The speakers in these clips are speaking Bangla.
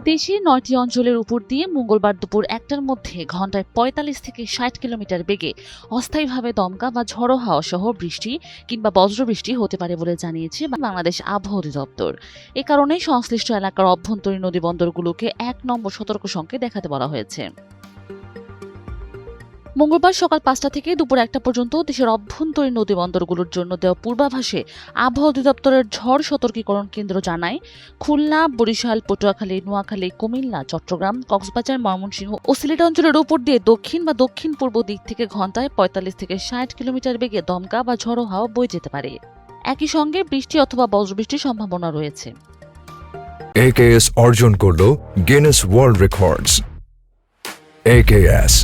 দেশের ৯টি অঞ্চলের উপর দিয়ে মঙ্গলবার দুপুর ১টার মধ্যে ঘন্টায় ৪৫ থেকে ৬০ কিলোমিটার বেগে অস্থায়ীভাবে দমকা বা ঝড়ো হাওয়া সহ বৃষ্টি কিংবা বজ্রবৃষ্টি হতে পারে বলে জানিয়েছে বাংলাদেশ আবহাওয়া অধিদপ্তর। এ কারণে সংশ্লিষ্ট এলাকার অভ্যন্তরীণ নদীবন্দরগুলোকে ১ নম্বর সতর্ক সংকেত দেখাতে বলা হয়েছে। মঙ্গলবার সকাল ৫টা থেকে দুপুর ১টা পর্যন্ত দেশের অভ্যন্তরীণ নদীবন্দরগুলোর জন্য দেওয়া পূর্বাভাসে আবহাওয়া অধিদপ্তরের ঝড় সতর্কীকরণ কেন্দ্র জানায়, খুলনা, বরিশাল, পটুয়াখালী, নোয়াখালী, কুমিল্লা, চট্টগ্রাম, কক্সবাজার, ময়মনসিংহ ও সিলেট অঞ্চলের উপর দিয়ে দক্ষিণ বা দক্ষিণ পূর্ব দিক থেকে ঘন্টায় ৪৫ থেকে ৬০ কিলোমিটার বেগে দমকা বা ঝড়ো হাওয়া বয়ে যেতে পারে। একই সঙ্গে বৃষ্টি অথবা বজ্রবৃষ্টির সম্ভাবনা রয়েছে। AKS অর্জন করল গিনেস ওয়ার্ল্ড রেকর্ডস। AKS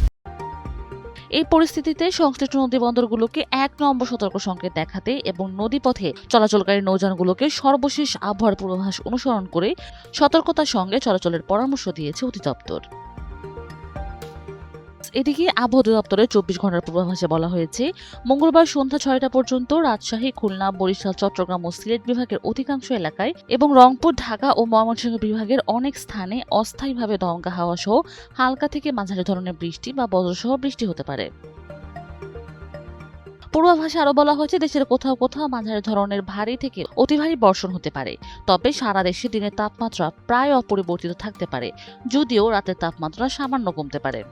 এই পরিস্থিতিতে সংশ্লিষ্ট নদীবন্দরগুলোকে ১ নম্বর সতর্ক সংকেত দেখাতে এবং নদীপথে চলাচলকারী নৌযানগুলোকে সর্বশেষ আবহাওয়ার পূর্বাভাস অনুসরণ করে সতর্কতার সঙ্গে চলাচলের পরামর্শ দিয়েছে অধিদপ্তর। এদিকে আবহাওয়া অধিদপ্তরের ২৪ ঘন্টার পূর্বাভাসে বলা হয়েছে, মঙ্গলবার সন্ধ্যা ৬টা পর্যন্ত রাজশাহী, খুলনা, বরিশাল, চট্টগ্রাম ও সিলেট বিভাগের অধিকাংশ এলাকায় এবং রংপুর, ঢাকা ও ময়মনসিংহ বিভাগের অনেক স্থানে অস্থায়ীভাবে দমকা হাওয়া সহ হালকা থেকে মাঝারি ধরনের বৃষ্টি বা বজ্রসহ বৃষ্টি হতে পারে। পূর্বাভাসে আরও বলা হয়েছে, দেশের কোথাও কোথাও মাঝারি ধরনের ভারী থেকে অতি ভারী বর্ষণ হতে পারে। তবে সারা দেশে দিনের তাপমাত্রা প্রায় অপরিবর্তিত থাকতে পারে, যদিও রাতের তাপমাত্রা সামান্য কমতে পারে।